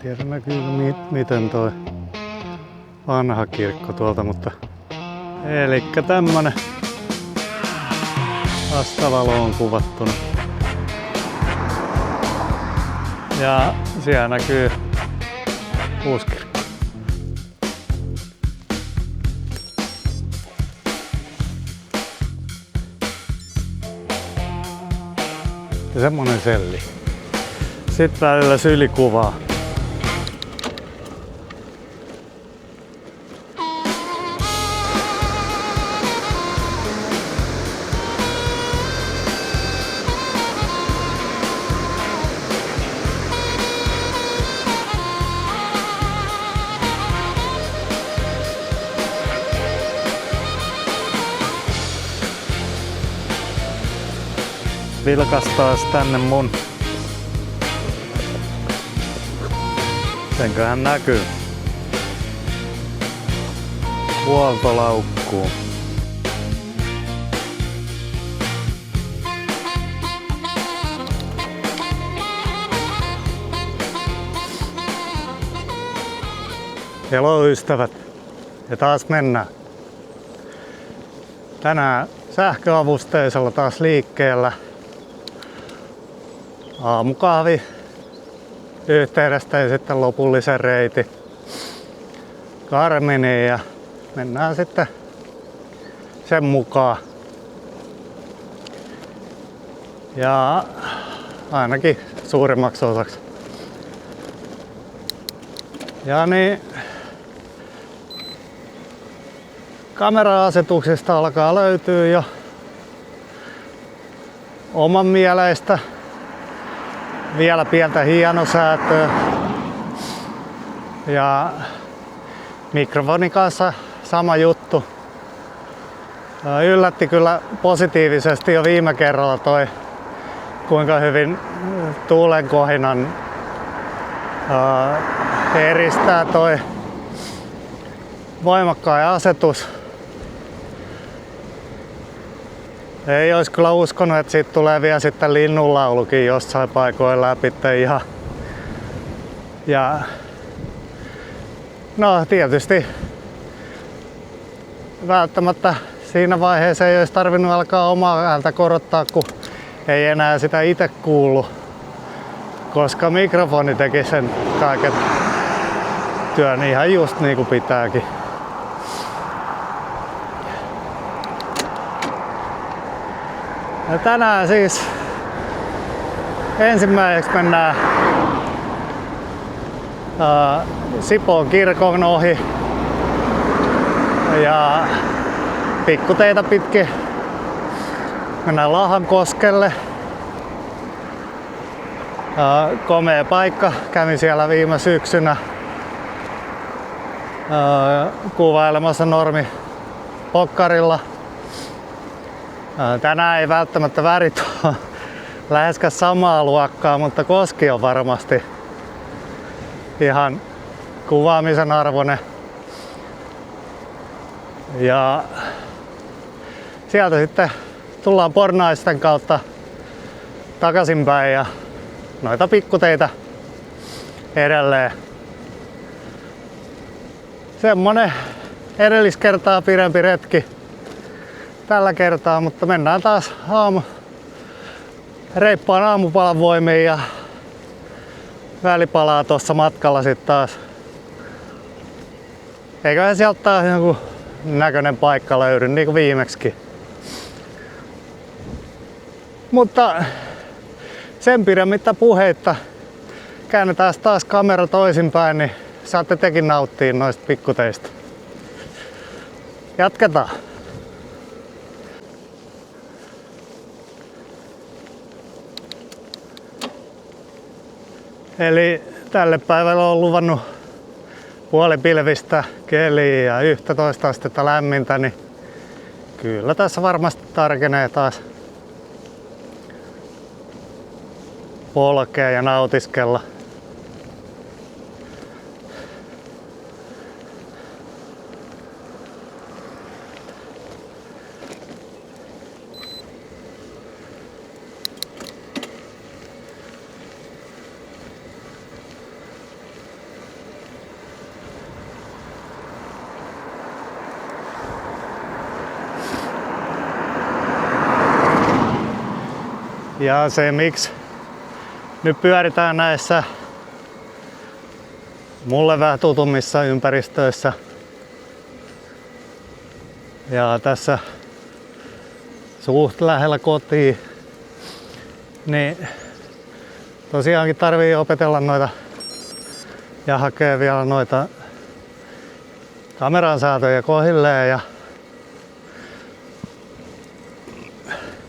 Tiedä näkyykö miten toi vanha kirkko tuolta, mutta elikkä tämmönen vastavalo on kuvattuna. Ja siellä näkyy uusi kirkko. Ja semmonen selli. Sitten välillä sylikuvaa. Vilkastaas tänne mun. Senköhän näkyy. Huoltolaukkuun. Hello ystävät. Ja taas mennään. Tänään sähköavusteisella taas liikkeellä. Aamukahvi yhteydestä ja sitten lopullisen reitin Karminiin ja mennään sitten sen mukaan. Ja ainakin suurimmaksi osaksi. Ja niin kamera-asetuksista alkaa löytyä jo oman mieleistä. Vielä pientä hienosäätöä. Ja mikrofonin kanssa sama juttu. Yllätti kyllä positiivisesti jo viime kerralla toi, kuinka hyvin tuulenkohinan eristää toi voimakkain asetus. Ei olisi kyllä uskonut, että siitä tulee vielä sitten linnunlaulukin jossain paikoin läpi ihan. Ja no tietysti välttämättä siinä vaiheessa ei olisi tarvinnut alkaa omaa ääntä korottaa, kun ei enää sitä itse kuulu. Koska mikrofoni teki sen kaiken työn ihan just niin kuin pitääkin. Ja tänään siis ensimmäiseksi mennään Sipoon kirkon ohi ja pikkuteitä pitkin mennään Lahankoskelle. Komea paikka, kävin siellä viime syksynä kuvailemassa normipokkarilla. Tänään ei välttämättä värit ole läheskään samaa luokkaa, mutta koski on varmasti ihan kuvaamisen arvoinen. Ja sieltä sitten tullaan Pornaisten kautta takaisinpäin ja noita pikkuteitä edelleen. Semmonen edelliskertaa pidempi retki tällä kertaa, mutta mennään taas reippaan aamupalan voimiin ja välipalaa tuossa matkalla sitten taas. Eiköhän sieltä taas joku näköinen paikka löydy, niin kuin viimeksikin. Mutta sen pidemmittä puheitta käännetään taas kamera toisinpäin, niin saatte tekin nauttia noista pikkuteistä. Jatketaan. Eli tälle päivälle on luvannut puolipilvistä keliä ja 11 astetta lämmintä, niin kyllä tässä varmasti tarkenee taas polkea ja nautiskella. Ja se miksi nyt pyöritään näissä mulle vähän tutummissa ympäristöissä ja tässä suht lähellä kotiin, niin tosiaankin tarvii opetella noita ja hakea vielä noita kameran säätöjä kohdilleen ja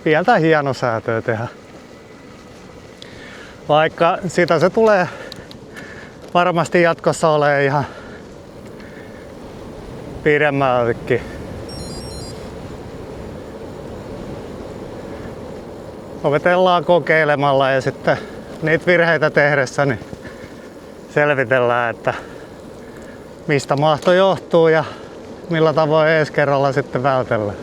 pientä hienosäätöä tehdä. Vaikka sitä se tulee varmasti jatkossa olemaan ihan pidemmällekin. Opetellaan kokeilemalla ja sitten niitä virheitä tehdessä niin selvitellään, että mistä mahto johtuu ja millä tavoin ensi kerralla sitten vältellään.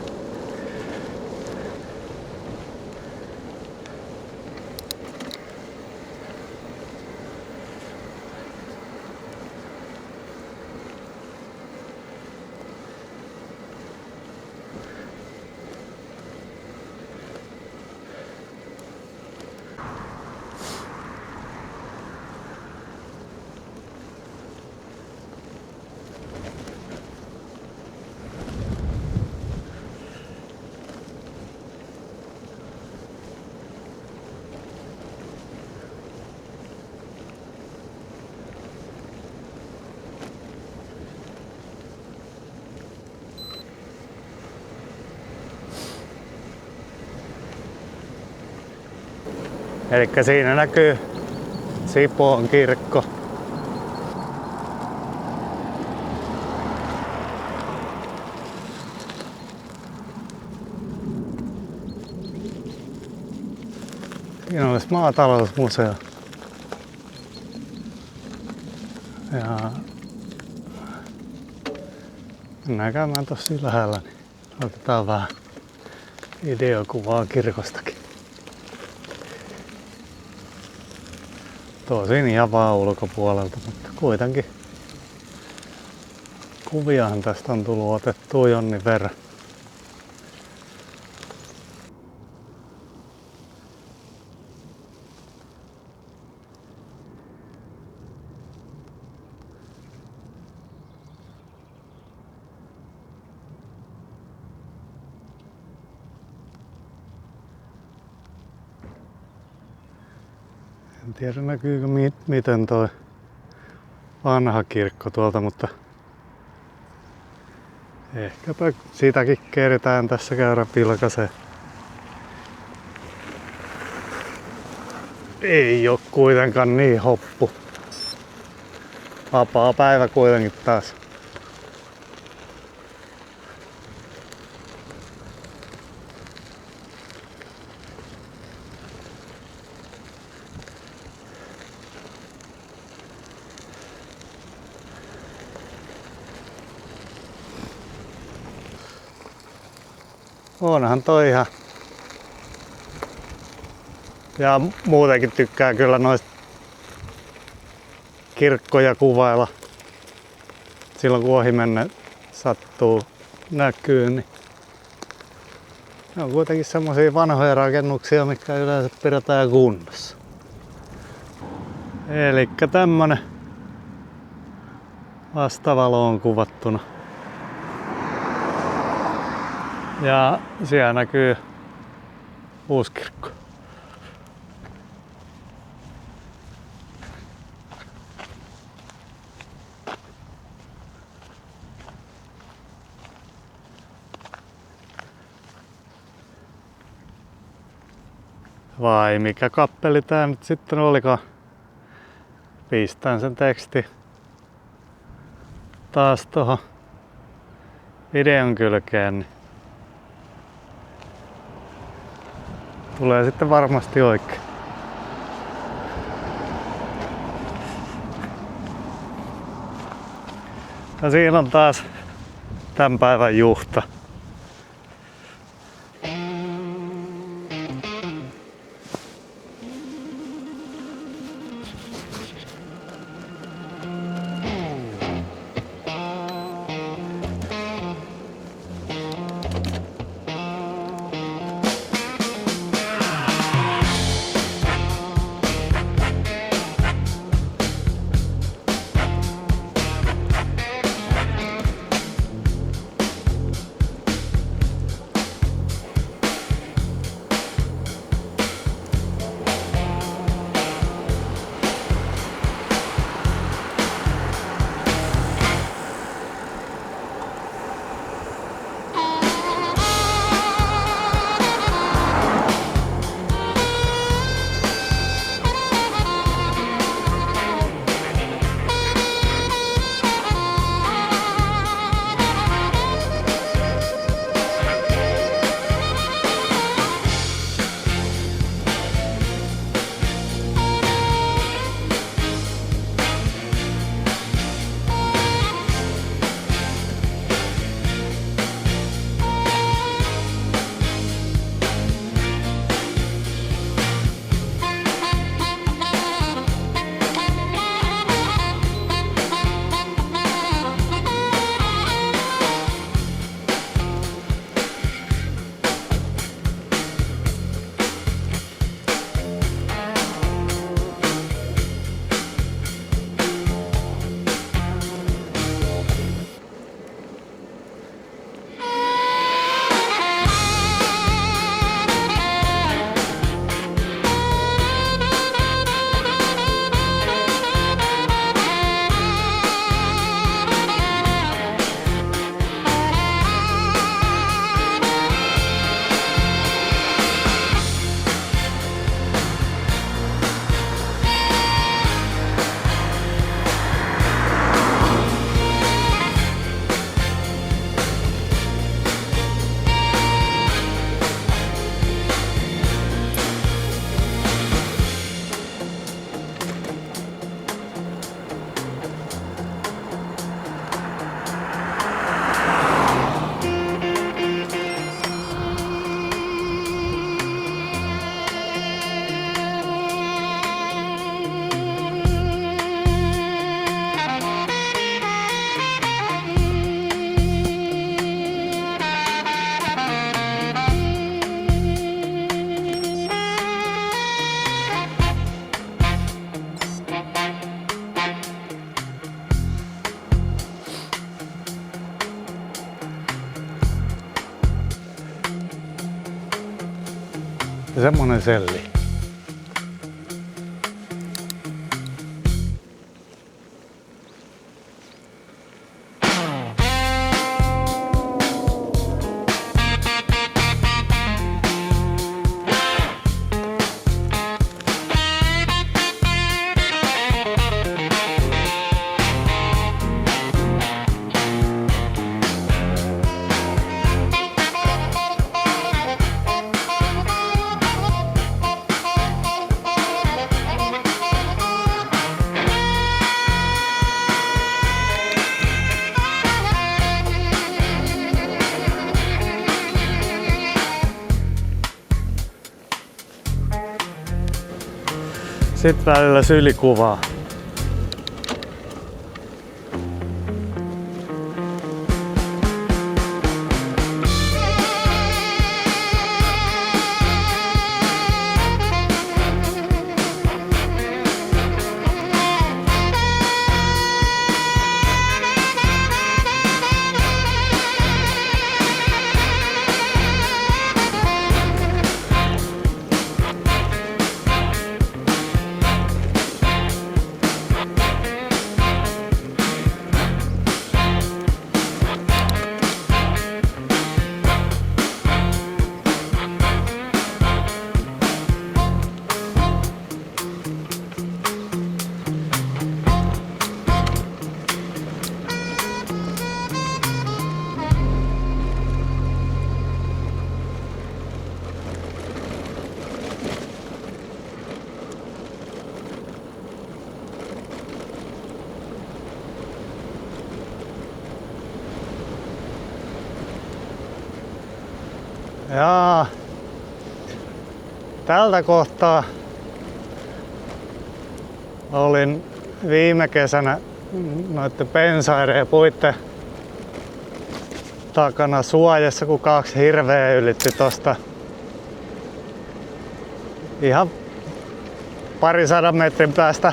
Elikkä siinä näkyy Sipoon kirkko. Siinä olisi maatalousmuseo. Ja mennään käymään tossa lähellä, niin otetaan vähän videokuvaa kirkostakin. Tosin ihan vaan ulkopuolelta, mutta kuitenkin kuviahan tästä on tullut otettua jonnin verran. En tiedä näkyykö miten toi vanha kirkko tuolta, mutta ehkäpä sitäkin keritään tässä käydä vilkaisee. Ei oo kuitenkaan niin hoppu. Vapaa päivä kuitenkin taas. Onhan toi ihan. Ja muutenkin tykkää kyllä noista kirkkoja kuvailla. Silloin kun ohi mennä sattuu näkyy, niin ne on kuitenkin semmosia vanhoja rakennuksia, mitkä yleensä pidetään kunnossa. Elikkä tämmönen vastavalo on kuvattuna. Ja siellä näkyy Uuskirkko. Vai mikä kappeli tää nyt sitten olikaan? Pistän sen teksti taas tohon videon kylkeen, niin tulee sitten varmasti oikein. Ja siinä on taas tämän päivän juhta. Ja semmonen selli. Sitten välillä sylikuvaa. Ja tältä kohtaa olin viime kesänä noitten pensaiden ja puitten takana suojassa, kun 2 hirveä ylitti tosta ihan parisadan metrin päästä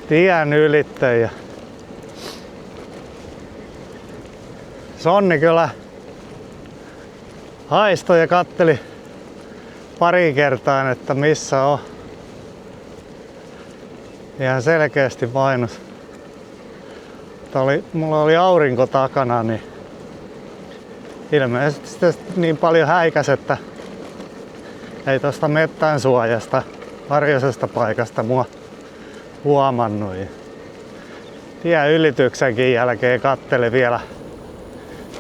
tien ylittäjä. Sonni kyllä haistoi ja katteli pari kertaa, että missä on. Ihan selkeästi painus. Mulla oli aurinko takana, niin ilmeisesti sitä niin paljon häikäs, että ei tosta mettään suojasta, varjoisesta paikasta mua huomannut. Tien ylityksenkin jälkeen katteli vielä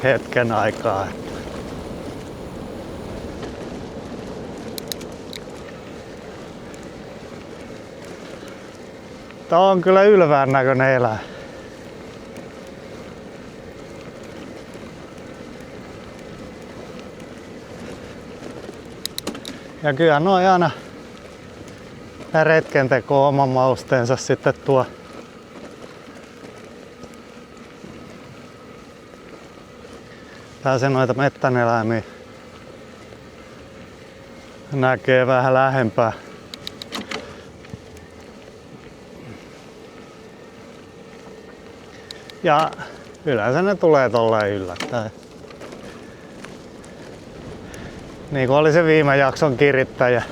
hetken aikaa. Tää on kyllä ylvään näköinen eläin. Ja kyllä noi aina retkenteko oman mausteensa sitten tuo. Pääsee noita mettäneläimiä näkee vähän lähempää. Ja yleensä ne tulee tolleen yllättäen. Niin kuin oli se viime jakson kirittäjä.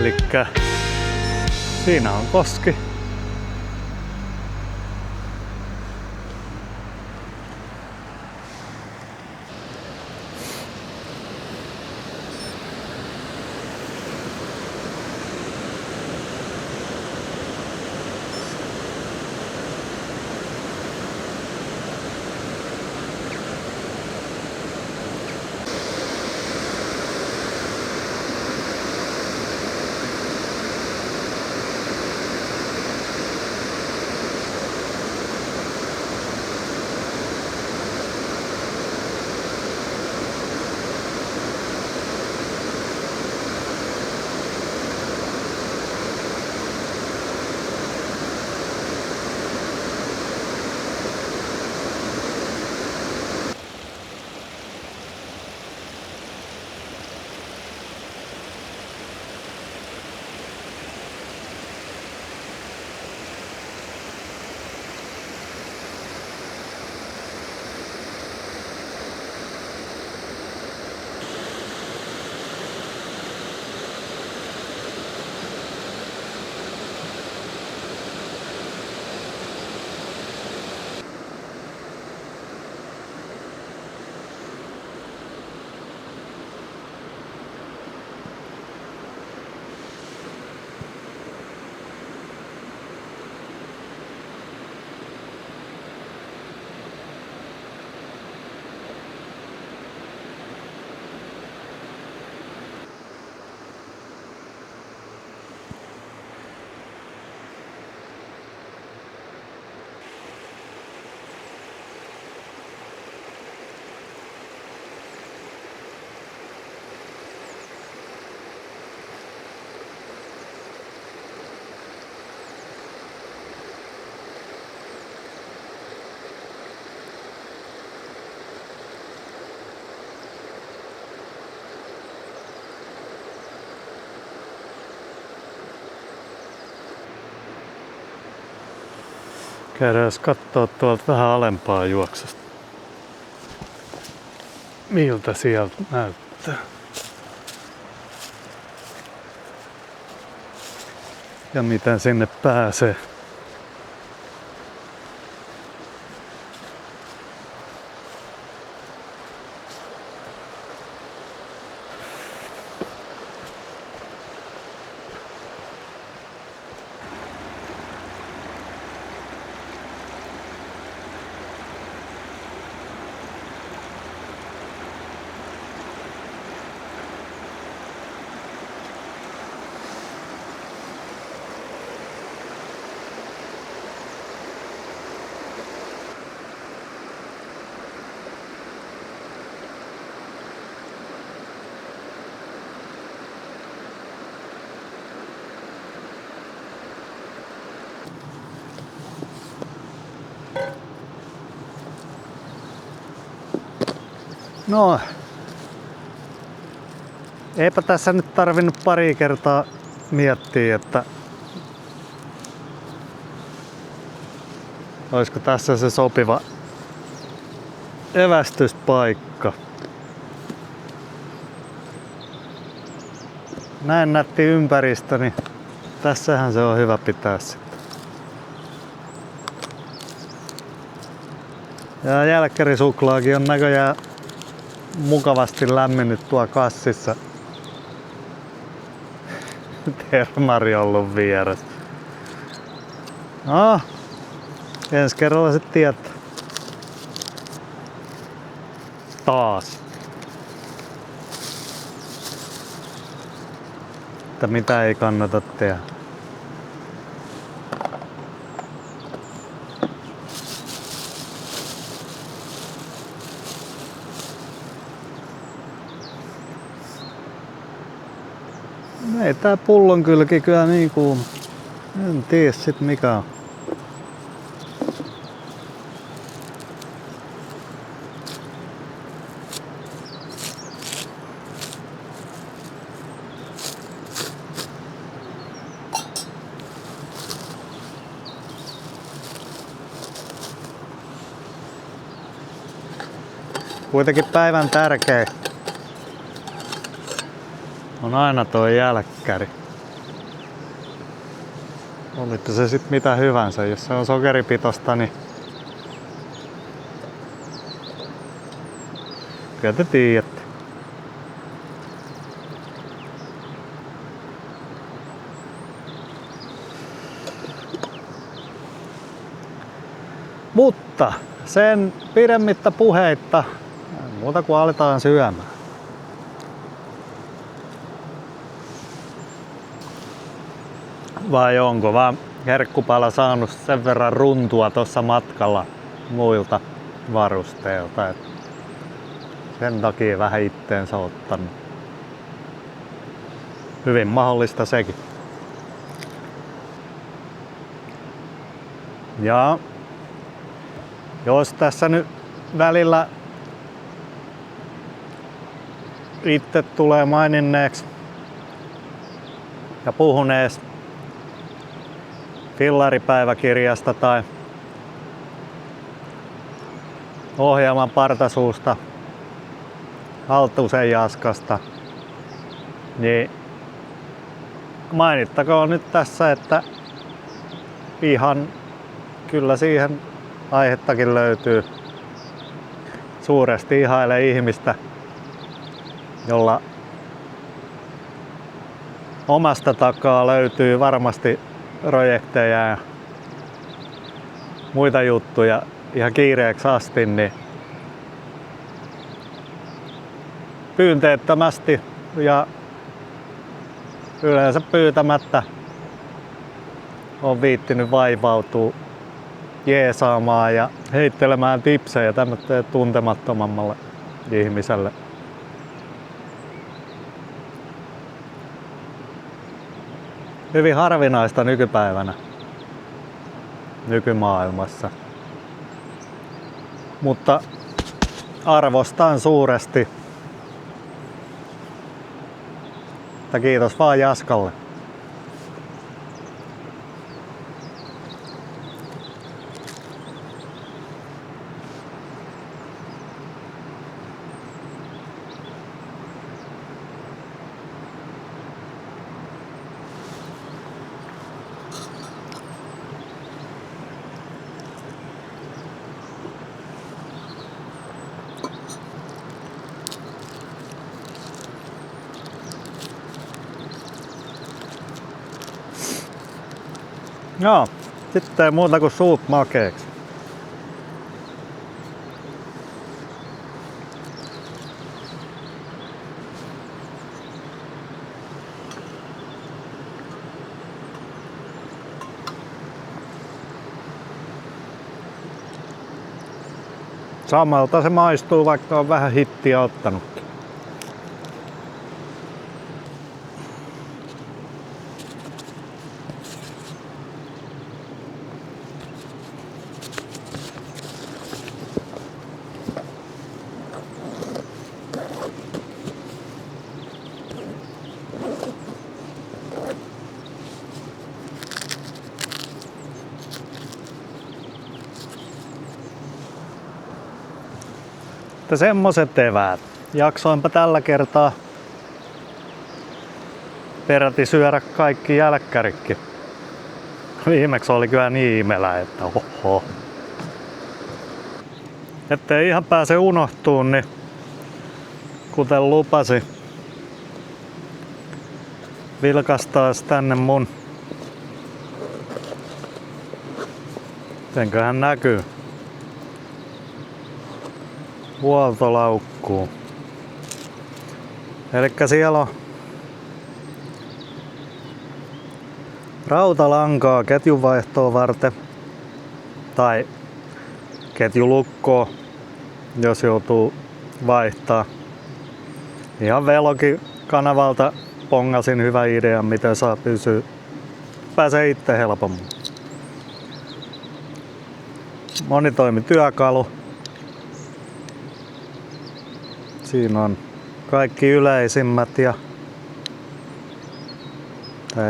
Elikkä siinä on koski. Käydään kattoo tuolta vähän alempaa juoksusta. miltä sieltä näyttää. Ja miten sinne pääsee. No, eipä tässä nyt tarvinnut pari kertaa miettiä, että olisiko tässä se sopiva evästyspaikka. Näin nätti ympäristö, niin tässähän se on hyvä pitää sitten. Ja jälkkärisuklaakin on näköjään mukavasti lämmennyt tuo kassissa. Termari ollut vieressä. No, ensi kerralla se tietää. Taas. Että mitä ei kannata tehdä. Ei tää pullonkylki kyllä niinku, en tiedä sit mikä on. Kuitenkin päivän tärkein on aina tuo jälkkäri. Olitte se sit mitä hyvänsä, jos se on sokeripitoista, niin kyllä te tiedätte. Mutta sen pidemmittä puheitta, muuta kuin aletaan syömään. Vai onko vaan herkkupala saanut sen verran runtua tuossa matkalla muilta varusteilta, että sen takia vähän itteensä ottanut. Hyvin mahdollista sekin. Ja jos tässä nyt välillä itse tulee maininneeksi ja puhunees fillaripäiväkirjasta tai ohjelman partasuusta, Halttusen Jaskasta, niin mainittakoon nyt tässä, että ihan kyllä siihen aihettakin löytyy. Suuresti ihailen ihmistä, jolla omasta takaa löytyy varmasti projekteja ja muita juttuja ihan kiireeksi asti, niin pyynteettömästi ja yleensä pyytämättä on viittinyt vaivautua jeesaamaan ja heittelemään tipsejä tämmöiselle tuntemattomammalle ihmiselle. Hyvin harvinaista nykypäivänä, nykymaailmassa. Mutta arvostan suuresti. Että kiitos vaan Jaskalle. Joo, sitten ei muuta kuin suut makeeksi. Samalta se maistuu, vaikka on vähän hittiä ottanutkin. Että semmoset eväät. Jaksoinpa tällä kertaa peräti syödä kaikki jälkkärikki. Viimeksi oli kyllä niin imelä, että oho. Ettei ihan pääse unohtuun, niin kuten lupasi, vilkastaas tänne mun, mitenköhän näkyy, huoltolaukkuun. Elikkä siellä on rautalankaa ketjunvaihtoa varten tai ketjulukkoa, jos joutuu vaihtaa. Ihan Velokin kanavalta pongasin hyvä idea, miten saa pysyä. Pääsee itse helpommin. Monitoimityökalu. Siinä on kaikki yleisimmät ja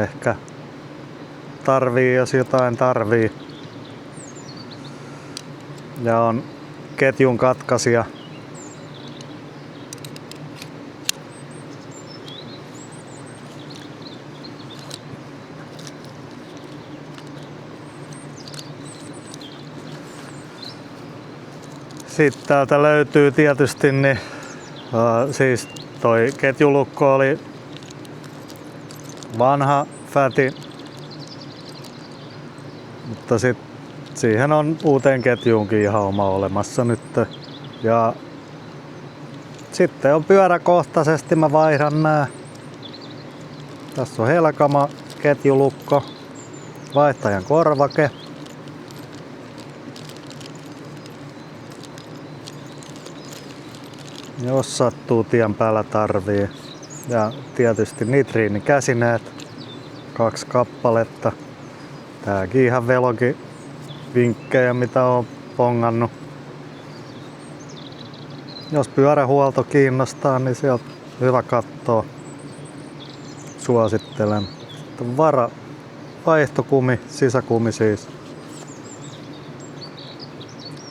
ehkä tarvii, jos jotain tarvii. Ja on ketjun katkaisija. Sitten täältä löytyy tietysti niin, siis toi ketjulukko oli vanha fäti, mutta siihen on uuteen ketjuunkin ihan oma olemassa nyt. Ja sitten on pyöräkohtaisesti, mä vaihdan nää. Tässä on Helkama ketjulukko, vaihtajan korvake. Jos sattuu tien päällä tarvii. Ja tietysti nitriinikäsineet, 2 kappaletta. Tääkin ihan Velokin vinkkejä, mitä on pongannut. Jos pyörähuolto kiinnostaa, niin sieltä hyvä katsoa. Suosittelen. Vaihtokumi, sisäkumi siis.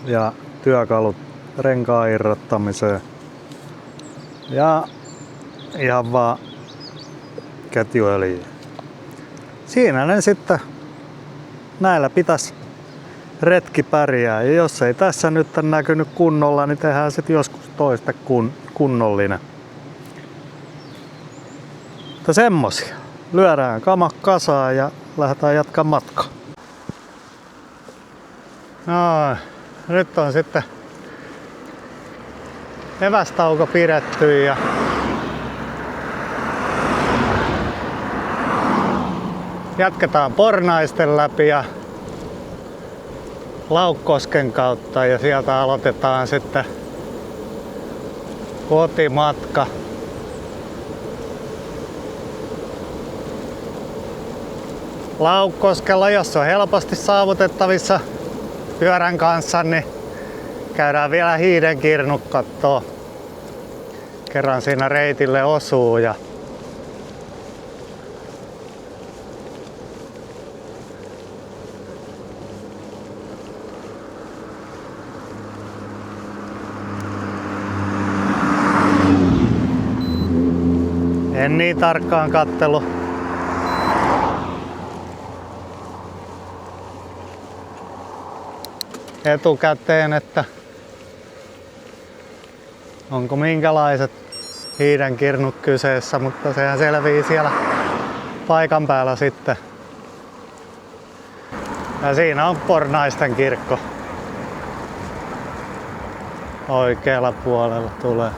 Ja työkalut renkaan irrottamiseen. Ja ihan vaan ketjuöljyä. Siinä ne sitten, näillä pitäisi retki pärjää. Ja jos ei tässä nyt näkynyt kunnolla, niin tehdään sitten joskus toista kunnollinen. Mutta semmosia. Lyödään kamat kasaan ja lähdetään jatkaa matkaa. No, nyt on sitten evästauko pidetty ja jatketaan Pornaisten läpi ja Laukkosken kautta ja sieltä aloitetaan sitten kotimatka. Laukkoskella, jos on helposti saavutettavissa pyörän kanssa, niin käydään vielä Hiidenkirnut kattoo. Kerran siinä reitille osuu ja en niin tarkkaan kattelu. Etukäteen, että onko minkälaiset Hiidenkirnut kyseessä, mutta sehän selvii siellä paikan päällä sitten. Ja siinä on Pornaisten kirkko. Oikealla puolella tulee.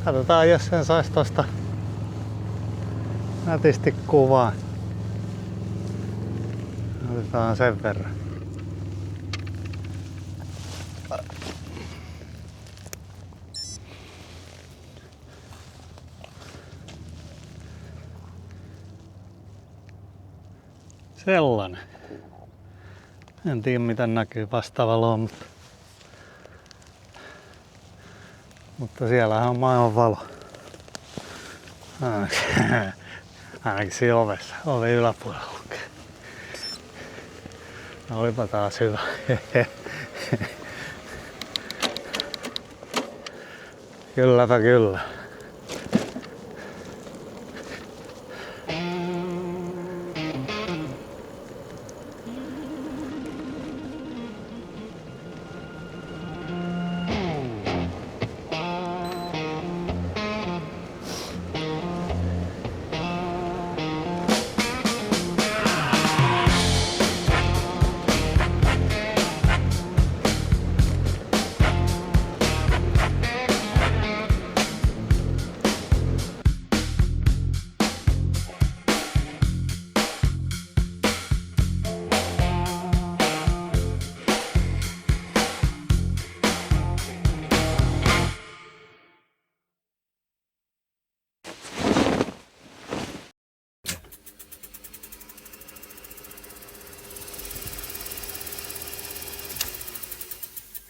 Katsotaan, jos sen sais tosta nätisti kuvaan. Otetaan sen verran. Sellainen. En tiedä miten näkyy vastavaloa, mutta siellähän on maailman valo. Ainakin siinä ovessa. Ovi yläpuolella lukee. No, olipa taas hyvä. Kylläpä kyllä.